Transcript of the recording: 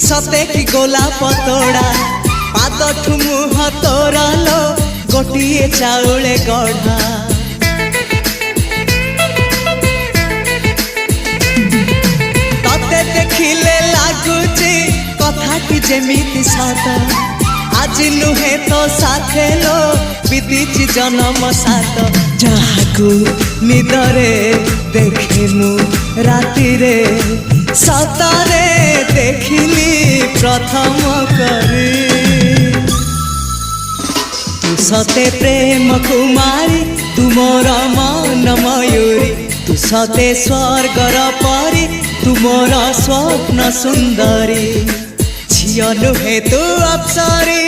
सते कि गोलाप तोड़ा पाद मुह तोर लो गोटे चाउले गढ़ा तते देखिले लगुची कथाटी जेमिति सत आज नुहे तो साथे लो बीतीची जन्म सात जहाकू निदरे देखे मु राति रे सतरे देखिली प्रथम करी तू सते प्रेम कुमारी तू मोर मन मयूरी तू सते स्वर्गर परी तू मोर स्वप्न सुंदरी झियो नुहे तू अप्सरी